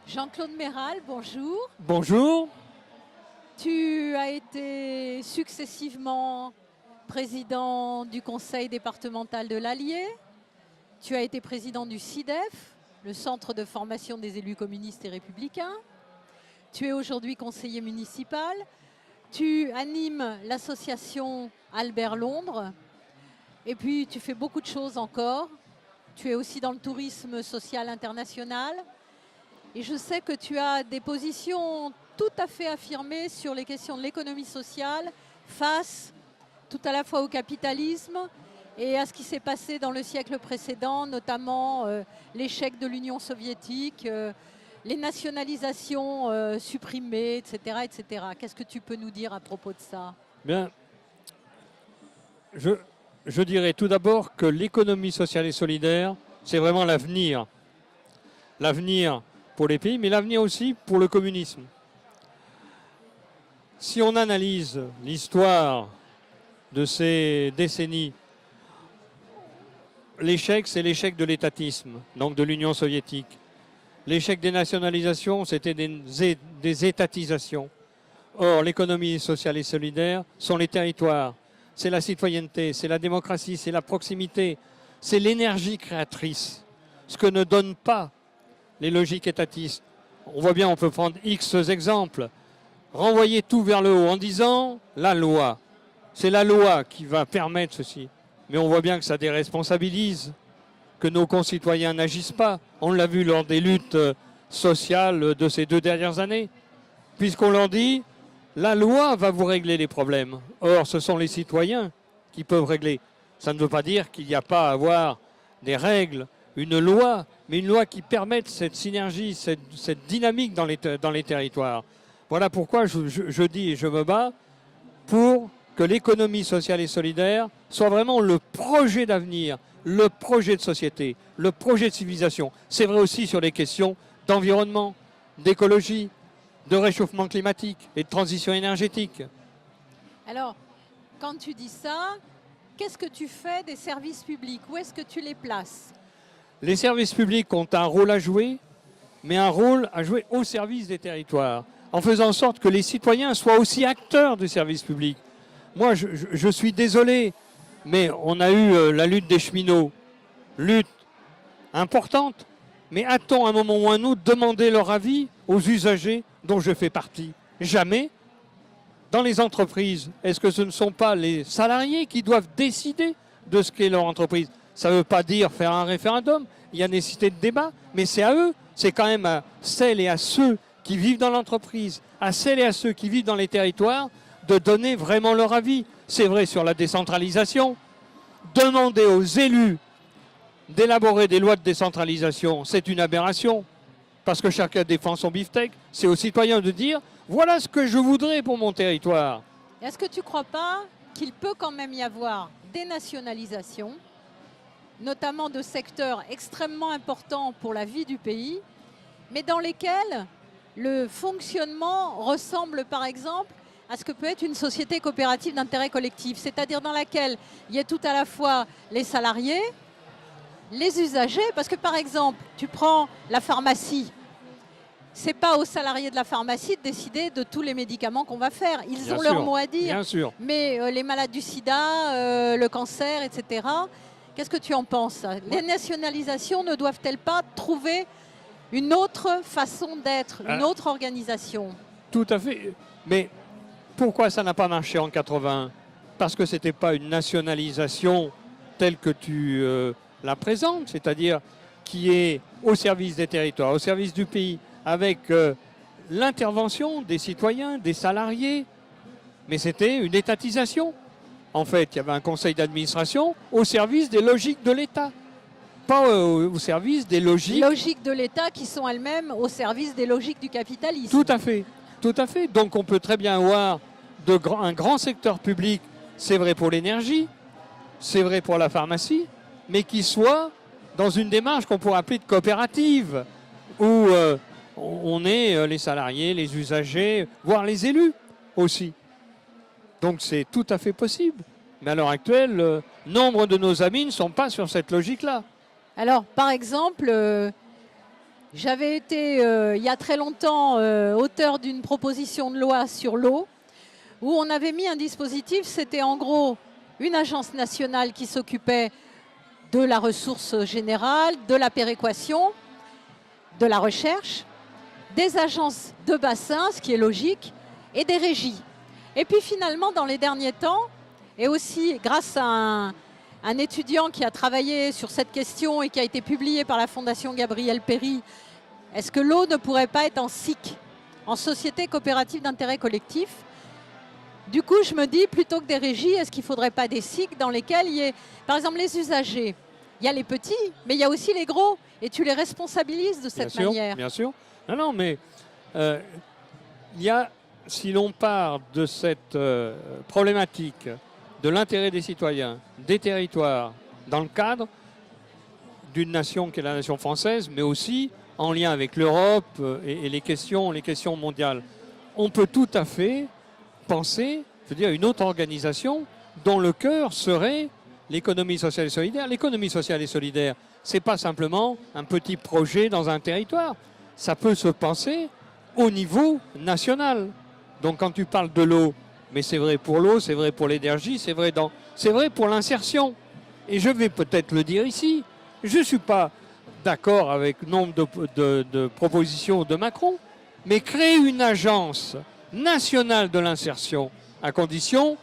Jean-Claude Méral, bonjour. Bonjour. Tu as été successivement président du conseil départemental de l'Allier. Tu as été président du CIDEF, le centre de formation des élus communistes et républicains. Tu es aujourd'hui conseiller municipal. Tu animes l'association Albert Londres. Et puis tu fais beaucoup de choses encore. Tu es aussi dans le tourisme social international. Et je sais que tu as des positions tout à fait affirmées sur les questions de l'économie sociale face tout à la fois au capitalisme et à ce qui s'est passé dans le siècle précédent, notamment l'échec de l'Union soviétique, les nationalisations supprimées, etc., etc. Qu'est-ce que tu peux nous dire à propos de ça? Bien, je dirais tout d'abord que l'économie sociale et solidaire, c'est vraiment l'avenir. L'avenir pour les pays, mais l'avenir aussi pour le communisme. Si on analyse l'histoire de ces décennies, l'échec, c'est l'échec de l'étatisme, donc de l'Union soviétique. L'échec des nationalisations, c'était des étatisations. Or, l'économie sociale et solidaire sont les territoires. C'est la citoyenneté, c'est la démocratie, c'est la proximité, c'est l'énergie créatrice. Ce que ne donnent pas les logiques étatistes. On voit bien, on peut prendre X exemples. Renvoyer tout vers le haut en disant la loi. C'est la loi qui va permettre ceci. Mais on voit bien que ça déresponsabilise, que nos concitoyens n'agissent pas. On l'a vu lors des luttes sociales de ces 2 dernières années. Puisqu'on leur dit, la loi va vous régler les problèmes. Or, ce sont les citoyens qui peuvent régler. Ça ne veut pas dire qu'il n'y a pas à avoir des règles, une loi, mais une loi qui permette cette synergie, cette dynamique dans les territoires. Voilà pourquoi je dis et je me bats pour que l'économie sociale et solidaire soit vraiment le projet d'avenir, le projet de société, le projet de civilisation. C'est vrai aussi sur les questions d'environnement, d'écologie, de réchauffement climatique et de transition énergétique. Alors, quand tu dis ça, qu'est-ce que tu fais des services publics? Où est-ce que tu les places? Les services publics ont un rôle à jouer, mais un rôle à jouer au service des territoires, en faisant en sorte que les citoyens soient aussi acteurs du service public. Moi, je suis désolé, mais on a eu la lutte des cheminots, lutte importante, mais a-t-on à un moment ou à un autre demandé leur avis aux usagers dont je fais partie? Jamais. Dans les entreprises, est-ce que ce ne sont pas les salariés qui doivent décider de ce qu'est leur entreprise? Ça ne veut pas dire faire un référendum, il y a nécessité de débat, mais c'est à eux, c'est quand même à celles et à ceux qui vivent dans l'entreprise, à celles et à ceux qui vivent dans les territoires, de donner vraiment leur avis. C'est vrai sur la décentralisation. Demander aux élus d'élaborer des lois de décentralisation, c'est une aberration, parce que chacun défend son beefsteak. C'est aux citoyens de dire, voilà ce que je voudrais pour mon territoire. Est-ce que tu ne crois pas qu'il peut quand même y avoir des nationalisations, notamment de secteurs extrêmement importants pour la vie du pays, mais dans lesquels le fonctionnement ressemble par exemple à ce que peut être une société coopérative d'intérêt collectif, c'est-à-dire dans laquelle il y a tout à la fois les salariés, les usagers, parce que par exemple, tu prends la pharmacie, c'est pas aux salariés de la pharmacie de décider de tous les médicaments qu'on va faire. Ils Bien ont sûr, leur mot à dire. Bien sûr. Mais les malades du sida, le cancer, etc., qu'est-ce que tu en penses? Les nationalisations ne doivent-elles pas trouver une autre façon d'être, une autre organisation? Tout à fait. Mais pourquoi ça n'a pas marché en 81? Parce que ce n'était pas une nationalisation telle que tu la présentes, c'est-à-dire qui est au service des territoires, au service du pays, avec l'intervention des citoyens, des salariés. Mais c'était une étatisation. En fait, il y avait un conseil d'administration au service des logiques de l'État, pas au service des logiques... Logiques de l'État qui sont elles-mêmes au service des logiques du capitalisme. Tout à fait, tout à fait. Donc on peut très bien avoir un grand secteur public, c'est vrai pour l'énergie, c'est vrai pour la pharmacie, mais qui soit dans une démarche qu'on pourrait appeler de coopérative, où on est les salariés, les usagers, voire les élus aussi. Donc c'est tout à fait possible. Mais à l'heure actuelle, nombre de nos amis ne sont pas sur cette logique-là. Alors, par exemple, J'avais été, il y a très longtemps, auteur d'une proposition de loi sur l'eau, où on avait mis un dispositif, c'était en gros une agence nationale qui s'occupait de la ressource générale, de la péréquation, de la recherche, des agences de bassin, ce qui est logique, et des régies. Et puis finalement, dans les derniers temps, et aussi grâce à un étudiant qui a travaillé sur cette question et qui a été publié par la Fondation Gabriel Péri, est-ce que l'eau ne pourrait pas être en SIC, en société coopérative d'intérêt collectif? Du coup, je me dis, plutôt que des régies, est-ce qu'il ne faudrait pas des SIC dans lesquels il y ait, par exemple, les usagers? Il y a les petits, mais il y a aussi les gros, et tu les responsabilises de cette manière. Bien sûr. Non, mais il y a, si l'on part de cette problématique de l'intérêt des citoyens, des territoires, dans le cadre d'une nation qui est la nation française, mais aussi en lien avec l'Europe et les questions mondiales, on peut tout à fait penser, je veux dire, une autre organisation dont le cœur serait l'économie sociale et solidaire. L'économie sociale et solidaire, ce n'est pas simplement un petit projet dans un territoire. Ça peut se penser au niveau national. Donc quand tu parles de l'eau, mais c'est vrai pour l'eau, c'est vrai pour l'énergie, c'est vrai pour l'insertion. Et je vais peut-être le dire ici, je ne suis pas d'accord avec nombre de propositions de Macron, mais créer une agence nationale de l'insertion, à condition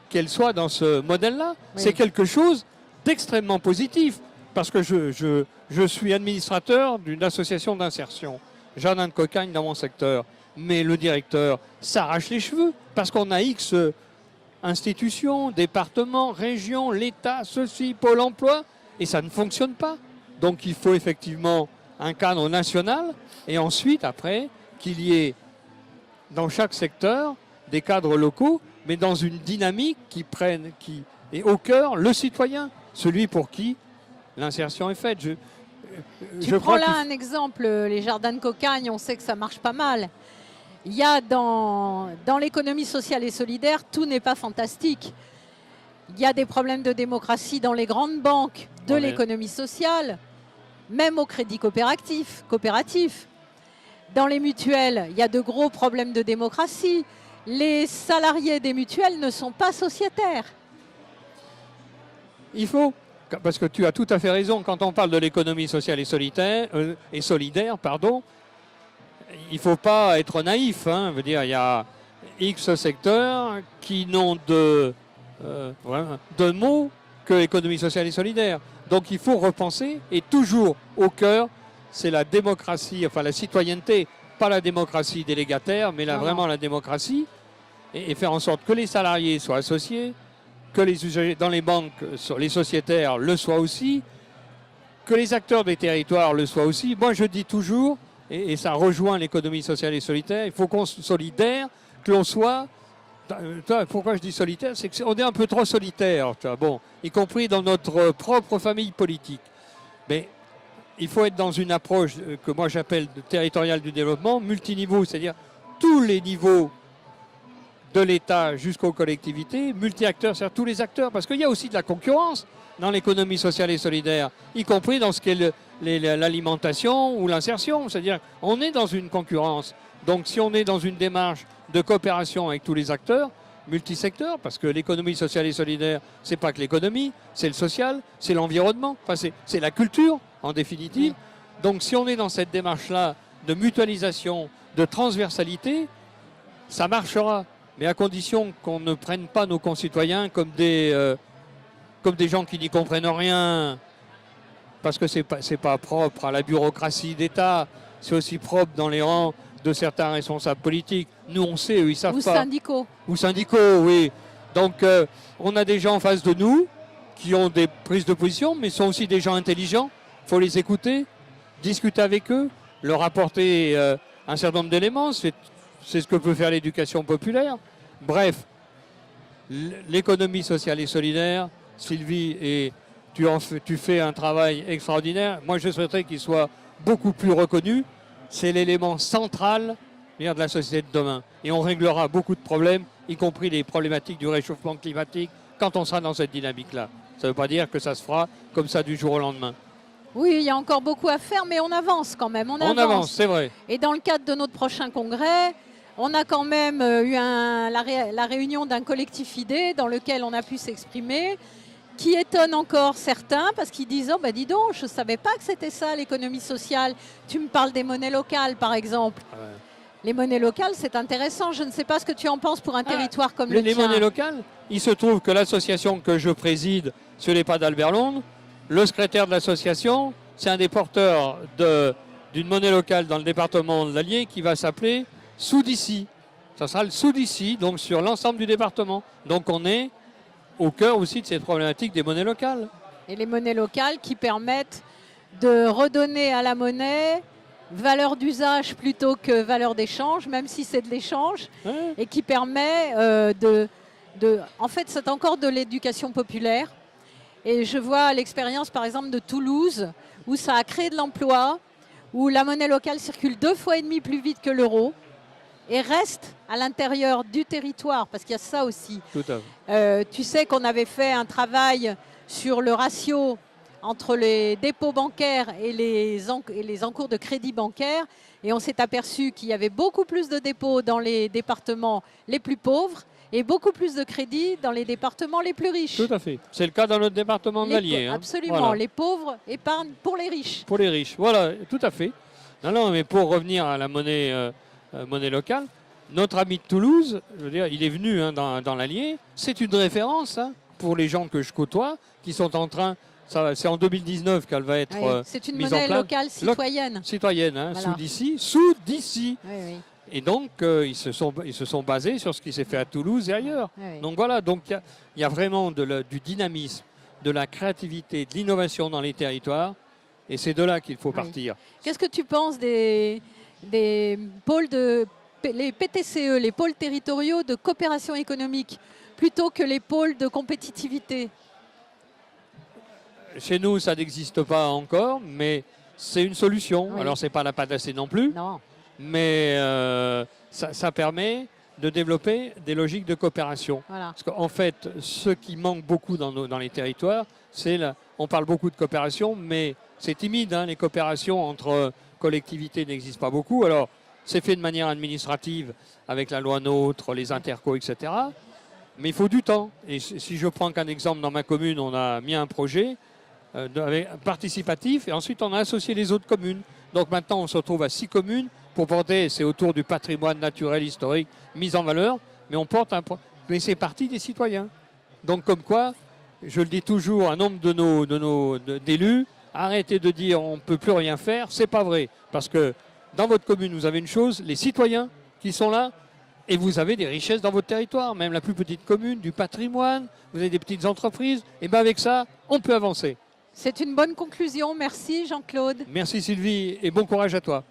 qu'elle soit dans ce modèle-là, oui. C'est quelque chose d'extrêmement positif, parce que je suis administrateur d'une association d'insertion, Jardin de Cocagne dans mon secteur, mais le directeur s'arrache les cheveux, parce qu'on a X institutions, départements, régions, l'État, ceci, Pôle emploi, et ça ne fonctionne pas. Donc il faut effectivement un cadre national, et ensuite, après, qu'il y ait dans chaque secteur des cadres locaux, mais dans une dynamique qui est au cœur le citoyen, celui pour qui l'insertion est faite. Tu prends là un exemple, les jardins de Cocagne, on sait que ça marche pas mal. Il y a dans l'économie sociale et solidaire, tout n'est pas fantastique. Il y a des problèmes de démocratie dans les grandes banques de l'économie sociale, même au crédit coopératif. Dans les mutuelles, il y a de gros problèmes de démocratie. Les salariés des mutuelles ne sont pas sociétaires. Il faut, parce que tu as tout à fait raison, quand on parle de l'économie sociale et solidaire, il ne faut pas être naïf. Je veux dire, il y a X secteurs qui n'ont de mots que l'économie sociale et solidaire. Donc il faut repenser, et toujours au cœur, c'est la démocratie, enfin la citoyenneté, pas la démocratie délégataire, mais vraiment la démocratie, et faire en sorte que les salariés soient associés, que les usagers dans les banques, les sociétaires le soient aussi, que les acteurs des territoires le soient aussi. Moi je dis toujours, et ça rejoint l'économie sociale et solidaire, il faut qu'on soit solidaire, que l'on soit... Pourquoi je dis solitaire? C'est qu'on est un peu trop solitaire, bon, y compris dans notre propre famille politique. Mais il faut être dans une approche que moi j'appelle territoriale du développement, multiniveau, c'est-à-dire tous les niveaux de l'État jusqu'aux collectivités, multi-acteurs, c'est-à-dire tous les acteurs, parce qu'il y a aussi de la concurrence dans l'économie sociale et solidaire, y compris dans ce qu'est l'alimentation ou l'insertion, c'est-à-dire on est dans une concurrence. Donc si on est dans une démarche de coopération avec tous les acteurs, multisecteurs, parce que l'économie sociale et solidaire, c'est pas que l'économie, c'est le social, c'est l'environnement, enfin c'est la culture en définitive. Donc si on est dans cette démarche-là de mutualisation, de transversalité, ça marchera, mais à condition qu'on ne prenne pas nos concitoyens comme des gens qui n'y comprennent rien, parce que c'est pas propre à la bureaucratie d'État, c'est aussi propre dans les rangs de certains responsables politiques. Nous, on sait, eux, ils savent pas. Ou syndicaux, oui. Donc, on a des gens en face de nous qui ont des prises de position, mais sont aussi des gens intelligents. Il faut les écouter, discuter avec eux, leur apporter un certain nombre d'éléments. C'est ce que peut faire l'éducation populaire. Bref, l'économie sociale et solidaire, Sylvie, et tu fais un travail extraordinaire. Moi, je souhaiterais qu'il soit beaucoup plus reconnu. C'est l'élément central de la société de demain. Et on réglera beaucoup de problèmes, y compris les problématiques du réchauffement climatique, quand on sera dans cette dynamique-là. Ça ne veut pas dire que ça se fera comme ça du jour au lendemain. Oui, il y a encore beaucoup à faire, mais on avance quand même. On avance, c'est vrai. Et dans le cadre de notre prochain congrès, on a quand même eu la réunion d'un collectif idée dans lequel on a pu s'exprimer, qui étonne encore certains parce qu'ils disent « Oh, ben dis donc, je ne savais pas que c'était ça l'économie sociale. Tu me parles des monnaies locales, par exemple. Ouais. Les monnaies locales, c'est intéressant. Je ne sais pas ce que tu en penses pour un territoire comme le Les tien. monnaies locales, il se trouve que l'association que je préside sur les pas d'Albert Londres, le secrétaire de l'association, c'est un des porteurs d'une monnaie locale dans le département de l'Allier qui va s'appeler Soudici. Ça sera le Soudici, donc sur l'ensemble du département. Donc on est au cœur aussi de cette problématique des monnaies locales. Et les monnaies locales qui permettent de redonner à la monnaie valeur d'usage plutôt que valeur d'échange, même si c'est de l'échange, Ouais. et qui permet en fait, c'est encore de l'éducation populaire. Et je vois l'expérience, par exemple, de Toulouse, où ça a créé de l'emploi, où la monnaie locale circule 2,5 fois plus vite que l'euro et reste à l'intérieur du territoire, parce qu'il y a ça aussi. Tout à fait. Tu sais qu'on avait fait un travail sur le ratio entre les dépôts bancaires et les encours de crédit bancaire, et on s'est aperçu qu'il y avait beaucoup plus de dépôts dans les départements les plus pauvres et beaucoup plus de crédits dans les départements les plus riches. Tout à fait. C'est le cas dans notre département de l'Allier. Absolument. Voilà. Les pauvres épargnent pour les riches. Pour les riches, voilà, tout à fait. Non, mais pour revenir à la monnaie locale, notre ami de Toulouse, je veux dire, il est venu dans l'Allier. C'est une référence pour les gens que je côtoie, qui sont en train. C'est en 2019 qu'elle va être c'est une mise en monnaie place. locale citoyenne. Citoyenne, Voilà. sous d'ici. Oui. Et donc, ils se sont basés sur ce qui s'est fait à Toulouse et ailleurs. Oui. Donc voilà, donc il y a vraiment du dynamisme, de la créativité, de l'innovation dans les territoires. Et c'est de là qu'il faut partir. Qu'est-ce que tu penses des pôles les PTCE, les pôles territoriaux de coopération économique, plutôt que les pôles de compétitivité? Chez nous, ça n'existe pas encore, mais c'est une solution. Oui. Alors, ce n'est pas la panacée non plus, Non. mais ça permet de développer des logiques de coopération. Voilà. Parce qu'en fait, ce qui manque beaucoup dans les territoires, on parle beaucoup de coopération, mais c'est timide. Les coopérations entre collectivités n'existent pas beaucoup. Alors, c'est fait de manière administrative avec la loi NOTRe, les intercos, etc. Mais il faut du temps. Et si je prends qu'un exemple, dans ma commune, on a mis un projet participatif et ensuite on a associé les autres communes. Donc maintenant, on se retrouve à 6 communes pour porter, c'est autour du patrimoine naturel, historique, mis en valeur, mais on porte mais c'est parti des citoyens. Donc comme quoi, je le dis toujours, un nombre d'élus, arrêtez de dire on ne peut plus rien faire, c'est pas vrai. Parce que dans votre commune, vous avez une chose, les citoyens qui sont là, et vous avez des richesses dans votre territoire, même la plus petite commune, du patrimoine, vous avez des petites entreprises, et bien avec ça, on peut avancer. C'est une bonne conclusion. Merci Jean-Claude. Merci Sylvie, et bon courage à toi.